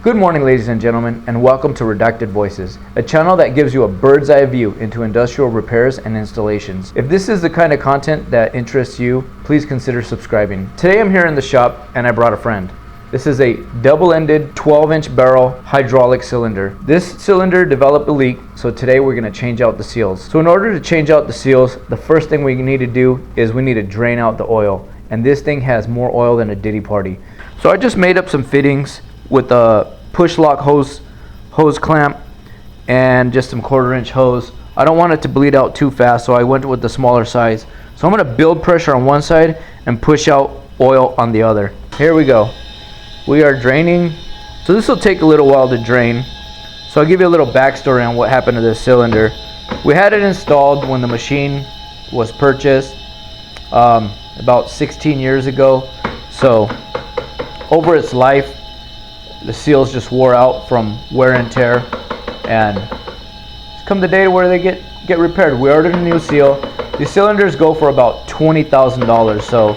Good morning, ladies and gentlemen, and welcome to Redacted Voices, a channel that gives you a bird's eye view into industrial repairs and installations. If this is the kind of content that interests you, please consider subscribing. Today I'm here in the shop and I brought a friend. This is a double-ended 12-inch barrel hydraulic cylinder. This cylinder developed a leak, so today we're going to change out the seals. So in order to change out the seals, the first thing we need to do is we need to drain out the oil. And this thing has more oil than a Diddy party. So I just made up some fittings with a push lock hose clamp and just some 1/4-inch hose. I don't want it to bleed out too fast, so I went with the smaller size. So I'm going to build pressure on one side and push out oil on the other. Here we go. We are draining. So this will take a little while to drain. So I'll give you a little backstory on what happened to this cylinder. We had it installed when the machine was purchased about 16 years ago. So over its life, the seals just wore out from wear and tear, and it's come the day to where they get repaired. We ordered a new seal. These cylinders go for about $20,000. So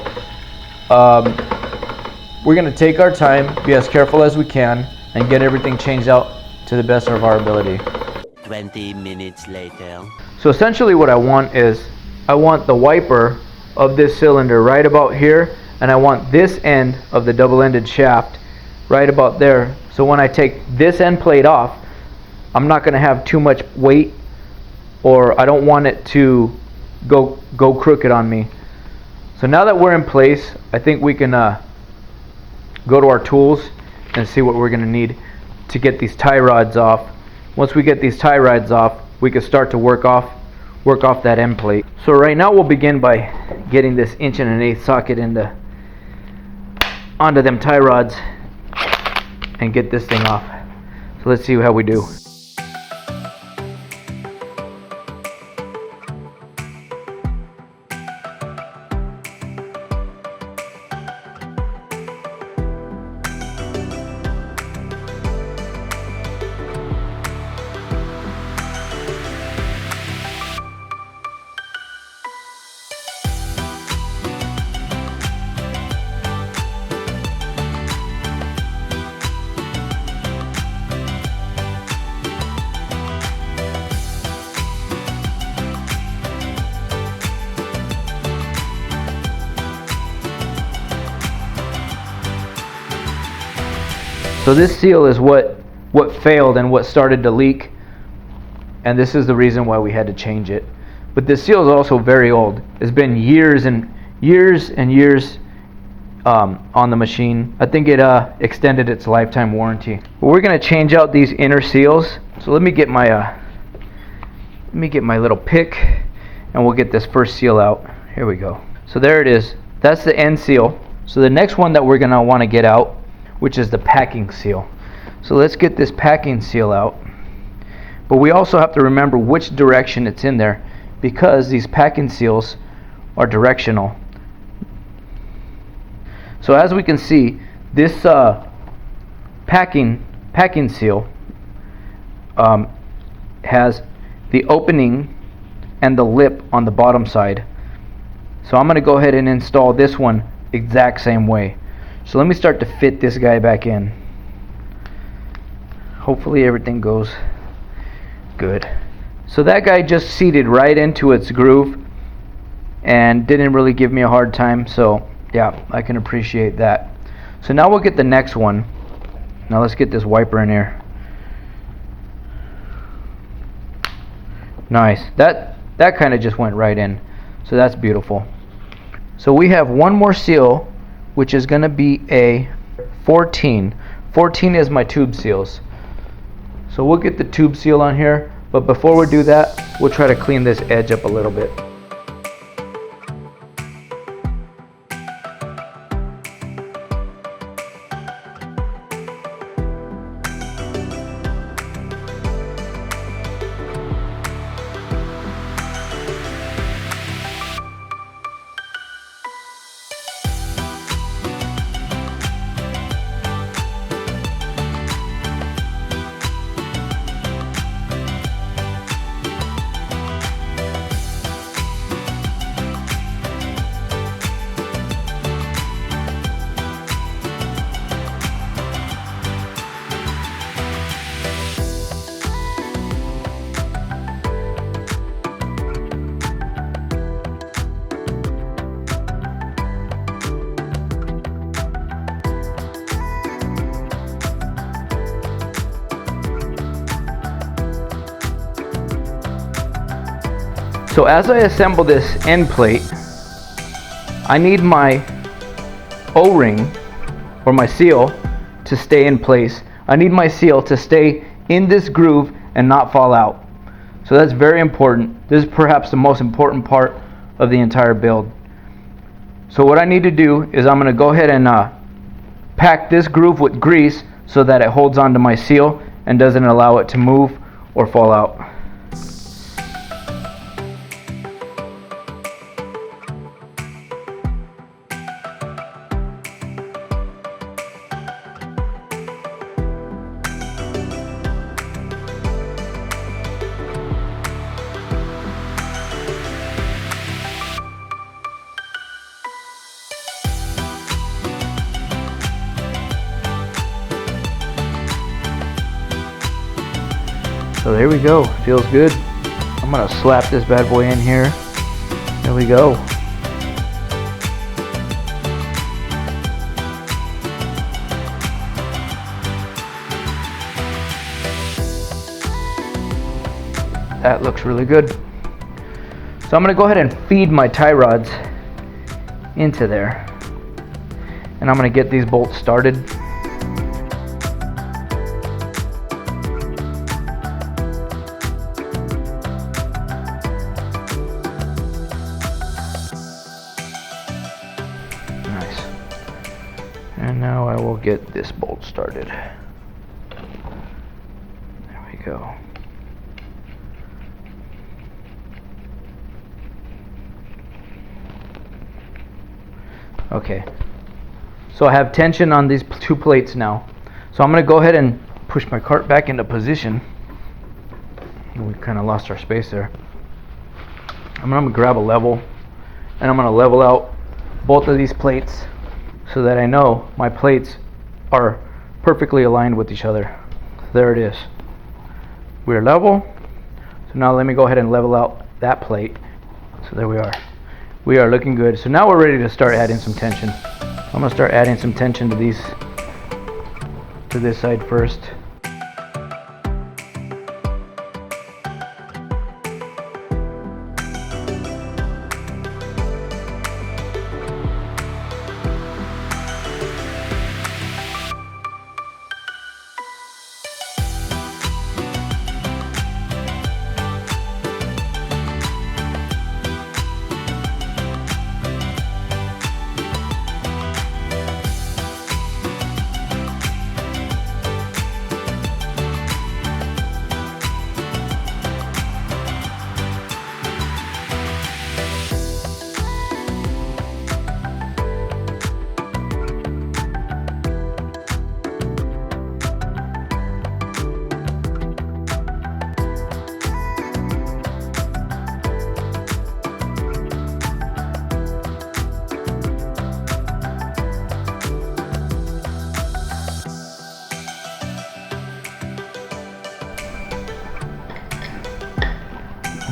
we're going to take our time, be as careful as we can, and get everything changed out to the best of our ability. 20 minutes later. So essentially what I want is, I want the wiper of this cylinder right about here, and I want this end of the double-ended shaft right about there. So when I take this end plate off, I'm not going to have too much weight, or I don't want it to go crooked on me. So now that we're in place, I think we can go to our tools and see what we're going to need to get these tie rods off. Once we get these tie rods off, we can start to work off that end plate. So right now we'll begin by getting this 1 1/8" socket onto them tie rods and get this thing off. So let's see how we do. So this seal is what failed and what started to leak, and this is the reason why we had to change it. But this seal is also very old. It's been years and years and years on the machine. I think it extended its lifetime warranty. But we're going to change out these inner seals. So let me get my little pick, and we'll get this first seal out. Here we go. So there it is. That's the end seal. So the next one that we're going to want to get out, which is the packing seal. So let's get this packing seal out. But we also have to remember which direction it's in there, because these packing seals are directional. So as we can see, this packing seal has the opening and the lip on the bottom side. So I'm going to go ahead and install this one exact same way. So let me start to fit this guy back in. Hopefully everything goes good. So that guy just seated right into its groove and didn't really give me a hard time, so yeah, I can appreciate that. So now we'll get the next one. Now let's get this wiper in here. Nice. That kind of just went right in. So that's beautiful. So we have one more seal, which is going to be a 14. 14 is my tube seals. So we'll get the tube seal on here, but before we do that, we'll try to clean this edge up a little bit. So as I assemble this end plate, I need my O-ring or my seal to stay in place. I need my seal to stay in this groove and not fall out. So that's very important. This is perhaps the most important part of the entire build. So what I need to do is I'm going to go ahead and pack this groove with grease so that it holds onto my seal and doesn't allow it to move or fall out. So there we go, feels good. I'm gonna slap this bad boy in here. There we go. That looks really good. So I'm gonna go ahead and feed my tie rods into there. And I'm gonna get these bolts started. Nice. And now I will get this bolt started. There we go. Okay, so I have tension on these two plates now. So I'm going to go ahead and push my cart back into position. We kind of lost our space there. I'm going to grab a level and I'm going to level out both of these plates so that I know my plates are perfectly aligned with each other. There it is. We're level. So now let me go ahead and level out that plate. So there we are. We are looking good. So now we're ready to start adding some tension. I'm going to start adding some tension to these, to this side first.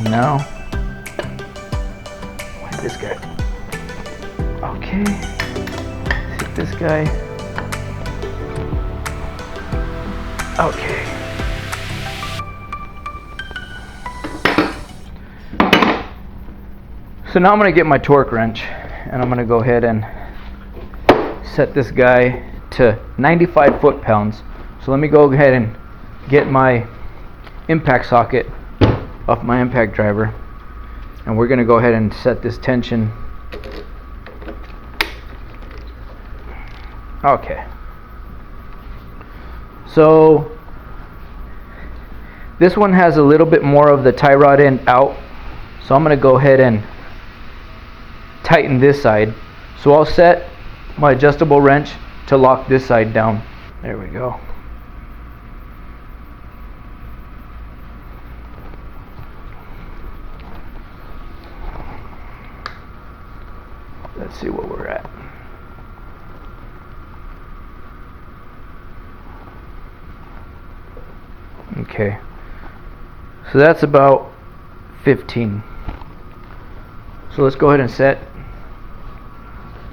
Now, where's this guy? Okay, see this guy. Okay. So now I'm going to get my torque wrench and I'm going to go ahead and set this guy to 95 foot-pounds. So let me go ahead and get my impact socket off my impact driver, and we're going to go ahead and set this tension. Okay, so this one has a little bit more of the tie rod end out, so I'm going to go ahead and tighten this side. So I'll set my adjustable wrench to lock this side down. There we go. Let's see where we're at. Okay, so that's about 15. So let's go ahead and set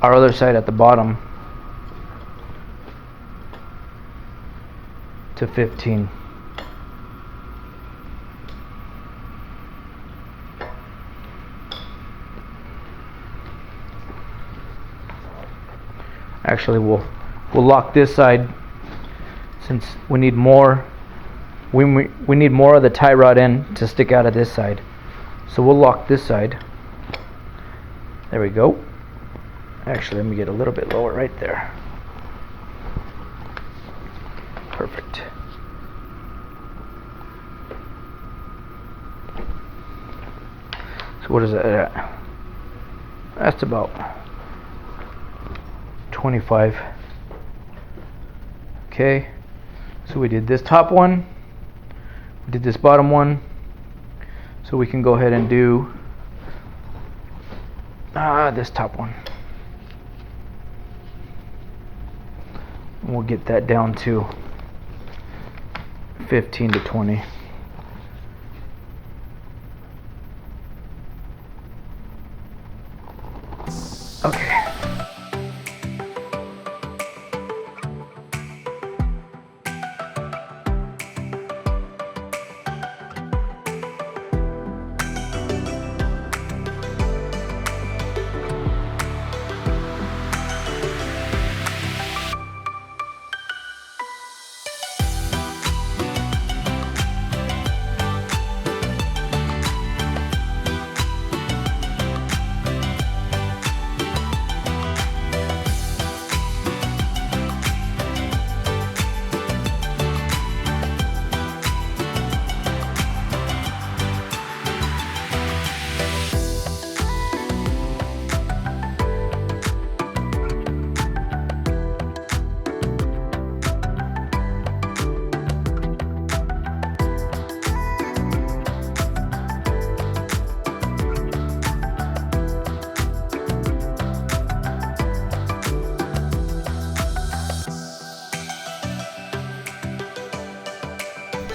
our other side at the bottom to 15. Actually, we'll lock this side since we need more. We need more of the tie rod end to stick out of this side. So we'll lock this side. There we go. Actually, let me get a little bit lower right there. Perfect. So what is that at? That's about 25. Okay. So we did this top one. We did this bottom one. So we can go ahead and do this top one. And we'll get that down to 15 to 20. Okay.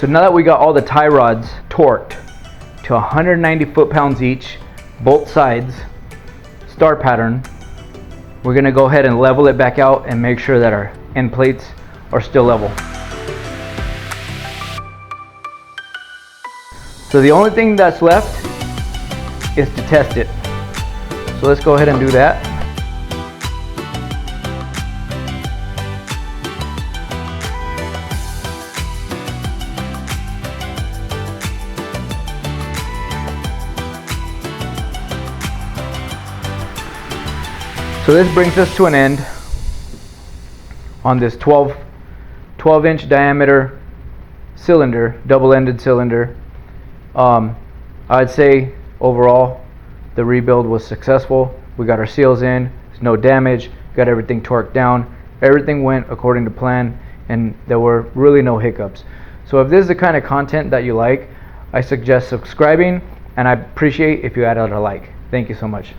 So now that we got all the tie rods torqued to 190 foot-pounds each, both sides, star pattern, we're going to go ahead and level it back out and make sure that our end plates are still level. So the only thing that's left is to test it. So let's go ahead and do that. So this brings us to an end on this 12-inch diameter cylinder, double-ended cylinder. I'd say overall the rebuild was successful. We got our seals in, there's no damage, got everything torqued down. Everything went according to plan and there were really no hiccups. So if this is the kind of content that you like, I suggest subscribing, and I appreciate if you add out a like. Thank you so much.